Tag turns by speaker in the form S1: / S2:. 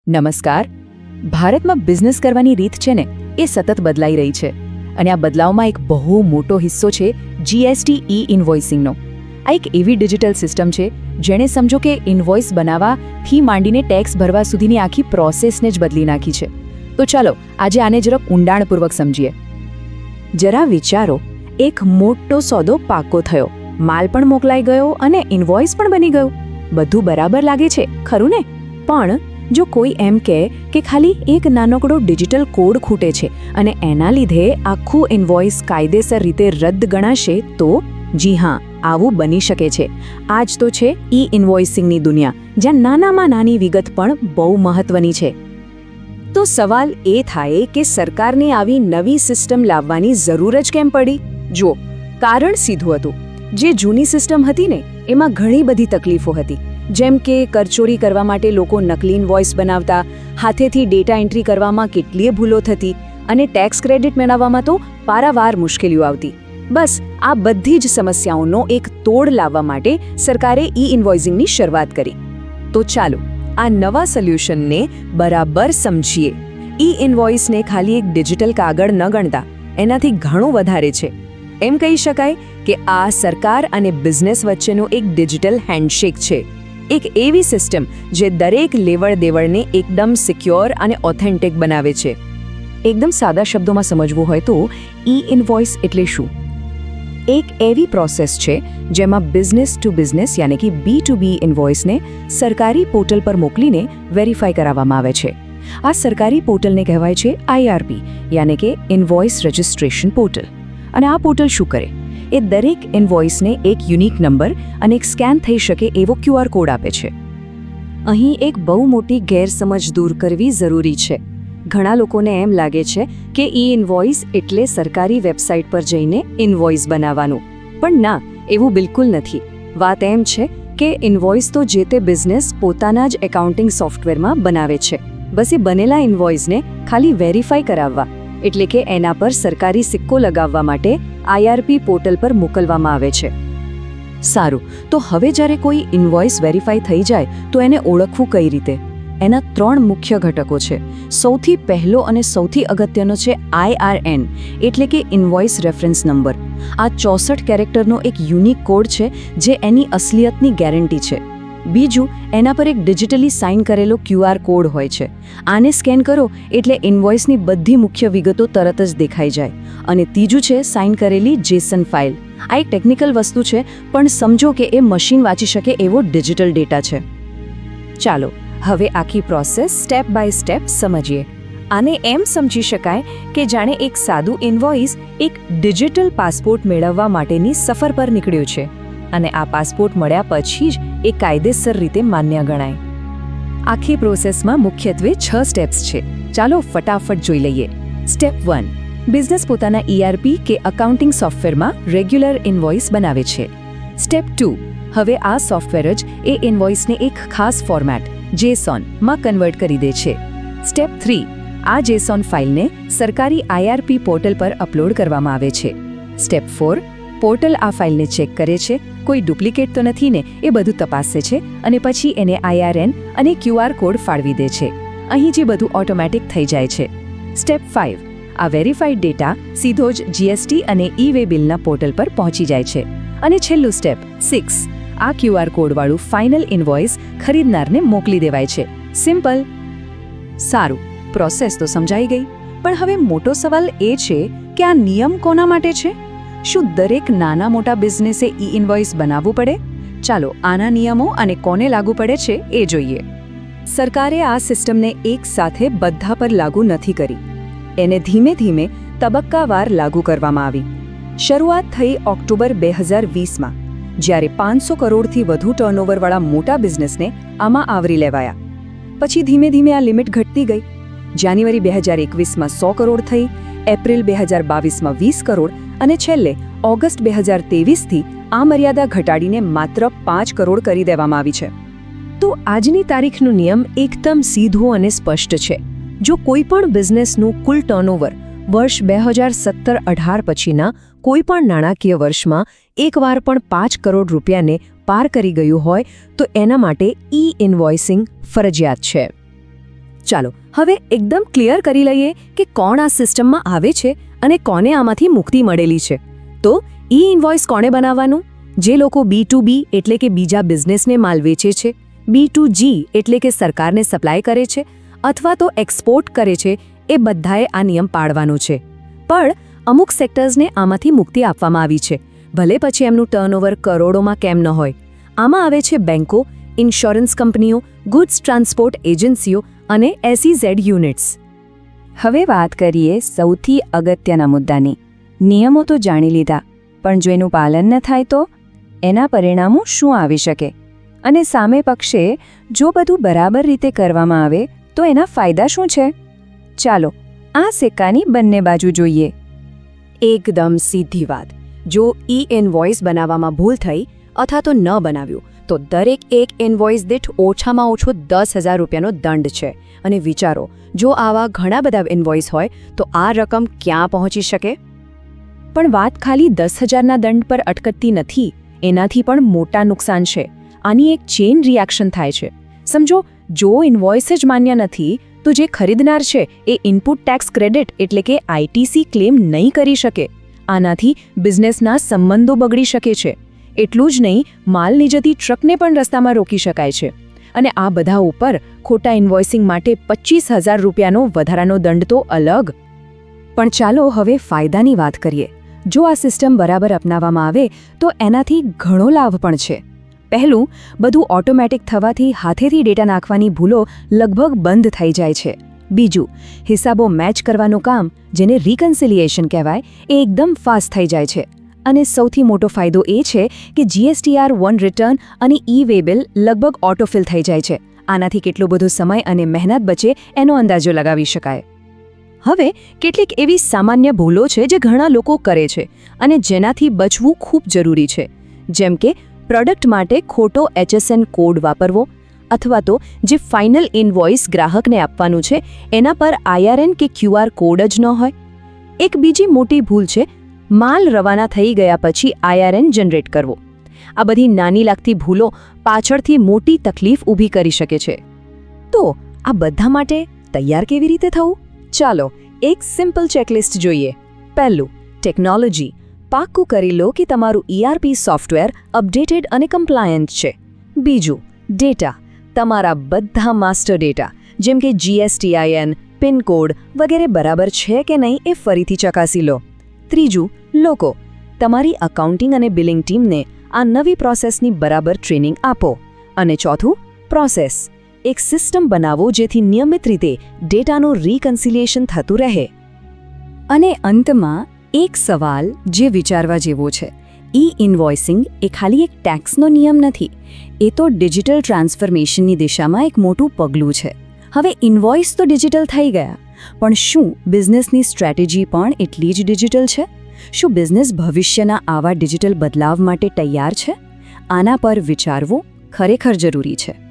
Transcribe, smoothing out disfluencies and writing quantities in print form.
S1: નમસ્કાર. ભારતમાં બિઝનેસ કરવાની રીત છે ને એ સતત બદલાઈ રહી છે અને આ બદલાવમાં એક બહુ મોટો હિસ્સો છે જીએસટી ઇનવોઇસિંગનો. આ એક એવી ડિજિટલ સિસ્ટમ છે જેણે સમજો કે ઇનવોઇસ બનાવવાથી માંડીને ટેક્સ ભરવા સુધીની આખી પ્રોસેસને જ બદલી નાખી છે. તો ચાલો આજે આને જરાક ઊંડાણપૂર્વક સમજીએ. જરા વિચારો, એક મોટો સોદો પાકો થયો, માલ પણ મોકલાઈ ગયો અને ઇનવોઇસ પણ બની ગયું. બધું બરાબર લાગે છે, ખરું ને? પણ જો કોઈ એમ કહે કે ખાલી એક નાનકડો ડિજિટલ કોડ ખૂટે છે અને એના લીધે આખું ઇનવોઇસ કાયદેસર રીતે રદ ગણાશે, તો જી હા, આવું બની શકે છે. આ જ તો છે ઇનવોઇસિંગની દુનિયા, જ્યાં નાનામાં નાની વિગત પણ બહુ મહત્વની છે. તો સવાલ એ થાય કે સરકારની આવી નવી સિસ્ટમ લાવવાની જરૂર જ કેમ પડી? જો, કારણ સીધું હતું. જે જૂની સિસ્ટમ હતી ને, એમાં ઘણી બધી તકલીફો હતી. જેમ કે કરચોરી કરવા માટે લોકો નકલી ઇનવોઇસ બનાવતા, હાથેથી ડેટા એન્ટ્રી કરવામાં કેટલીય ભૂલો થતી અને ટેક્સ ક્રેડિટ મેળવવામાં તો પારાવાર મુશ્કેલીઓ આવતી. બસ આ બધી જ સમસ્યાઓનો એક તોડ લાવવા માટે સરકારે ઇનવોઇસિંગની શરૂઆત કરી. તો ચાલો આ નવા સોલ્યુશનને બરાબર સમજીએ. ઇનવોઇસને ખાલી એક ડિજિટલ કાગળ ન ગણતા, એનાથી ઘણું વધારે છે. એમ કહી શકાય કે આ સરકાર અને બિઝનેસ વચ્ચેનું એક ડિજિટલ હેન્ડશેક છે. એક એવી સિસ્ટમ જે દરેક લેવડ દેવડને એકદમ સિક્યોર અને ઓથેન્ટિક બનાવે છે. એકદમ સાદા શબ્દોમાં સમજવું હોય તો ઇનવોઇસ એટલે શું? એક એવી પ્રોસેસ છે જેમાં બિઝનેસ ટુ બિઝનેસ યાની કે B2B ઇનવોઇસને સરકારી પોર્ટલ પર મોકલીને વેરીફાઈ કરાવવામાં આવે છે. આ સરકારી પોર્ટલને કહેવાય છે IRP યાની કે ઇનવોઇસ રજિસ્ટ્રેશન પોર્ટલ. અને આ પોર્ટલ શું કરે? એ દરેક ઇનવોઇસને એક યુનિક નંબર અને એક સ્કેન થઈ શકે એવો QR કોડ આપે છે. અહીં એક બહુ મોટી ગેરસમજ દૂર કરવી જરૂરી છે. ઘણા લોકોને એમ લાગે છે કે ઇનવોઇસ એટલે સરકારી વેબસાઇટ પર જઈને ઇનવોઇસ બનાવવાનું. પણ ના, એવું બિલકુલ નથી. વાત એમ છે કે ઇનવોઇસ તો જે તે બિઝનેસ પોતાના જ એકાઉન્ટિંગ સોફ્ટવેરમાં બનાવે છે. બસ એ બનેલા ઇનવોઇસને ખાલી વેરીફાઈ કરાવવા, એટલે કે એના પર સરકારી સિક્કો લગાવવા માટે IRP પોર્ટલ પર મોકલવામાં આવે છે. સારું, તો હવે જ્યારે કોઈ ઇનવોઇસ વેરીફાઈ થઈ જાય તો એને ઓળખવું કઈ રીતે? એના 3 મુખ્ય ઘટકો છે. સૌથી પહેલો અને સૌથી અગત્યનો છે IRN, એટલે કે ઇનવોઇસ રેફરન્સ નંબર. આ 64 કેરેક્ટરનો એક યુનિક કોડ છે જે એની અસલિયતની ગેરંટી છે. બીજું, એના પર એક ડિજિટલી સાઇન કરેલો QR કોડ હોય છે. આને સ્કેન કરો એટલે ઇનવોઇસની બધી મુખ્ય વિગતો તરત જ દેખાઈ જાય. અને ત્રીજું છે સાઇન કરેલી JSON ફાઇલ. આ એક ટેકનિકલ વસ્તુ છે, પણ સમજો કે એ મશીન વાંચી શકે એવો ડિજિટલ ડેટા છે. ચાલો હવે આખી પ્રોસેસ સ્ટેપ બાય સ્ટેપ સમજીએ. આને એમ સમજી શકાય કે જાણે એક સાદું ઇનવોઇસ એક ડિજિટલ પાસપોર્ટ મેળવવા માટેની સફર પર નીકળ્યું છે અને આ પાસપોર્ટ મળ્યા પછી જ એ કાયદેસર રીતે માન્ય ગણાય. આખી પ્રોસેસમાં મુખ્યત્વે 6 સ્ટેપ્સ છે. ચાલો ફટાફટ જોઈ લઈએ. સ્ટેપ 1, બિઝનેસ પોતાના ERP કે અકાઉન્ટિંગ સોફ્ટવેરમાં રેગ્યુલર ઇનવોઇસ બનાવે છે. સ્ટેપ 2, હવે આ સોફ્ટવેર જ એ ઇનવોઇસને એક ખાસ ફોર્મેટ JSON માં કન્વર્ટ કરી દે છે. સ્ટેપ 3, આ JSON ફાઇલને સરકારી IRP પોર્ટલ પર અપલોડ કરવામાં આવે છે. સ્ટેપ 4, પોર્ટલ આ ફાઇલને ચેક કરે છે, કોઈ ડુપ્લિકેટ તો નથી ને, એ બધું તપાસે છે અને પછી એને IRN અને QR કોડ ફાળવી દે છે. અહીં જે બધું ઓટોમેટિક થઈ જાય છે. સ્ટેપ 5, આ વેરીફાઈડ ડેટા સીધો જ GST અને E-Way બિલના પોર્ટલ પર પહોંચી જાય છે. અને છેલ્લું સ્ટેપ 6, આ QR કોડવાળું ફાઇનલ ઇનવોઇસ ખરીદનારને મોકલી દેવાય છે. સિમ્પલ. સારું, પ્રોસેસ તો સમજાઈ ગઈ. પણ હવે મોટો સવાલ એ છે કે આ નિયમ કોના માટે છે? શું દરેક નાના મોટા બિઝનેસે ઇનવોઇસ બનાવવું પડે? ચાલો આના નિયમો અને કોને લાગુ પડે છે એ જોઈએ. સરકારે આ સિસ્ટમને એક સાથે બધા પર લાગુ નથી કરી. એને ધીમે ધીમે તબક્કાવાર લાગુ કરવામાં આવી. શરૂઆત થઈ ઓક્ટોબર 2020માં, જ્યારે 500 કરોડથી વધુ ટર્નઓવરવાળા મોટા બિઝનેસને આમાં આવરી લેવાયા. પછી ધીમે ધીમે આ લિમિટ ઘટતી ગઈ. જાન્યુઆરી 2021માં 100 કરોડ થઈ, એપ્રિલ 2022માં 20 કરોડ અને છેલ્લે ઓગસ્ટ 2023થી આ મર્યાદા ઘટાડીને માત્ર 5 કરોડ કરી દેવામાં આવી છે. તો આજની તારીખનો નિયમ એકદમ સીધો અને સ્પષ્ટ છે. જો કોઈ પણ બિઝનેસનું કુલ ટર્નઓવર વર્ષ 2017-18 પછીના કોઈ પણ નાણાકીય વર્ષમાં એકવાર પણ 5 કરોડ રૂપિયાને પાર કરી ગયું હોય તો એના માટે ઇનવોઇસિંગ ફરજિયાત છે.
S2: ચાલો હવે એકદમ ક્લિયર કરી લઈએ કે કોણ આ સિસ્ટમમાં આવે છે અને કોને આમાંથી મુક્તિ મળેલી છે. તો ઈ ઇન્વોઇસ કોણે બનાવવાનું? જે લોકો B2B એટલે કે બીજા બિઝનેસને માલ વેચે છે, B2G એટલે કે સરકારને સપ્લાય કરે છે અથવા તો એક્સપોર્ટ કરે છે, એ બધાએ આ નિયમ પાળવાનો છે. પણ અમુક સેક્ટર્સને આમાંથી મુક્તિ આપવામાં આવી છે, ભલે પછી એમનું ટર્નઓવર કરોડોમાં કેમ ન હોય. આમાં આવે છે બેન્કો, ઇન્સ્યોરન્સ કંપનીઓ, ગુડ્સ ટ્રાન્સપોર્ટ એજન્સીઓ અને SEZ યુનિટ્સ.
S1: હવે વાત કરીએ સૌથી અગત્યના મુદ્દાની. નિયમો તો જાણી લીધા, પણ જો એનું પાલન ન થાય તો એના પરિણામો શું આવી શકે? અને સામે પક્ષે જો બધું બરાબર રીતે કરવામાં આવે તો એના ફાયદા શું છે? ચાલો આ સિક્કાની બંને બાજુ જોઈએ.
S2: એકદમ સીધી વાત. જો ઈ ઇન્વોઇસ બનાવવામાં ભૂલ થઈ અથવા તો ન બનાવ્યું તો દરેક એક ઇન્વોઇસ દીઠ ઓછામાં ઓછો 10,000 રૂપિયાનો દંડ છે. અને વિચારો, જો આવા ઘણા બધા ઇન્વોઇસ હોય તો આ રકમ ક્યાં પહોંચી શકે?
S1: પણ વાત ખાલી 10,000ના દંડ પર અટકતી નથી, એનાથી પણ મોટા નુકસાન છે. આની એક ચેઇન રિએક્શન થાય છે. સમજો, જો ઇન્વોઇસ જ માન્ય નથી તો જે ખરીદનાર છે એ ઇનપુટ ટેક્સ ક્રેડિટ એટલે કે ITC ક્લેમ નહીં કરી શકે. આનાથી બિઝનેસના સંબંધો બગડી શકે છે. એટલું જ નહીં, માલની જતી ટ્રકને પણ રસ્તામાં રોકી શકાય છે. અને આ બધા ઉપર ખોટા ઇન્વોઇસિંગ માટે 25,000 રૂપિયાનો વધારાનો દંડ તો અલગ. પણ ચાલો હવે ફાયદાની વાત કરીએ. જો આ સિસ્ટમ બરાબર અપનાવવામાં આવે તો એનાથી ઘણો લાભ પણ છે. પહેલું, બધું ઓટોમેટિક થવાથી હાથેથી ડેટા નાખવાની ભૂલો લગભગ બંધ થઈ જાય છે. બીજું, હિસાબો મેચ કરવાનું કામ, જેને રિકન્સિલિએશન કહેવાય, એ એકદમ ફાસ્ટ થઈ જાય છે. અને સૌથી મોટો ફાયદો એ છે કે GSTR1 રિટર્ન અને ઈ-વે બિલ લગભગ ઓટોફિલ થઈ જાય છે. આનાથી કેટલો બધો સમય અને મહેનત બચે એનો અંદાજો લગાવી શકાય. હવે કેટલીક એવી સામાન્ય ભૂલો છે જે ઘણા લોકો કરે છે અને જેનાથી બચવું ખૂબ જરૂરી છે. જેમ કે પ્રોડક્ટ માટે ખોટો HSN કોડ વાપરવો, અથવા તો જે ફાઇનલ ઇન્વોઇસ ગ્રાહકને આપવાનું છે એના પર IRN કે QR કોડ જ ન હોય. એક બીજી મોટી ભૂલ છે માલ રવાના થઈ ગયા પછી IRN જનરેટ કરવો. આ બધી નાની લાગતી ભૂલો પાછળથી મોટી તકલીફ ઊભી કરી શકે છે. તો આ બધા માટે તૈયાર કેવી રીતે થવું? ચાલો એક સિમ્પલ ચેકલિસ્ટ જોઈએ. પહેલું, ટેકનોલોજી. પાક્કું કરી લો કે તમારું ERP સોફ્ટવેર અપડેટેડ અને કમ્પ્લાયન્ટ છે. બીજું, ડેટા. તમારા બધા માસ્ટર ડેટા જેમ કે GSTIN, પિનકોડ વગેરે બરાબર છે કે નહીં એ ફરીથી ચકાસી લો. ત્રીજું, લોકો. તમારી અકાઉન્ટિંગ અને બિલિંગ ટીમને આ નવી પ્રોસેસની બરાબર ટ્રેનિંગ આપો. અને ચોથું, પ્રોસેસ. એક સિસ્ટમ બનાવો જેથી નિયમિત રીતે ડેટાનું રિકન્સિલિએશન થતું રહે. અને અંતમાં એક સવાલ જે વિચારવા જેવો છે. ઈ ઇન્વોઇસિંગ એ ખાલી એક ટેક્સનો નિયમ નથી, એ તો ડિજિટલ ટ્રાન્સફોર્મેશનની દિશામાં એક મોટું પગલું છે. હવે ઇન્વોઇસ તો ડિજિટલ થઈ ગયા, પણ શું બિઝનેસની સ્ટ્રેટેજી પણ એટલી જ ડિજિટલ છે? શું બિઝનેસ ભવિષ્યના આવા ડિજિટલ બદલાવ માટે તૈયાર છે? આના પર વિચારવું ખરેખર જરૂરી છે.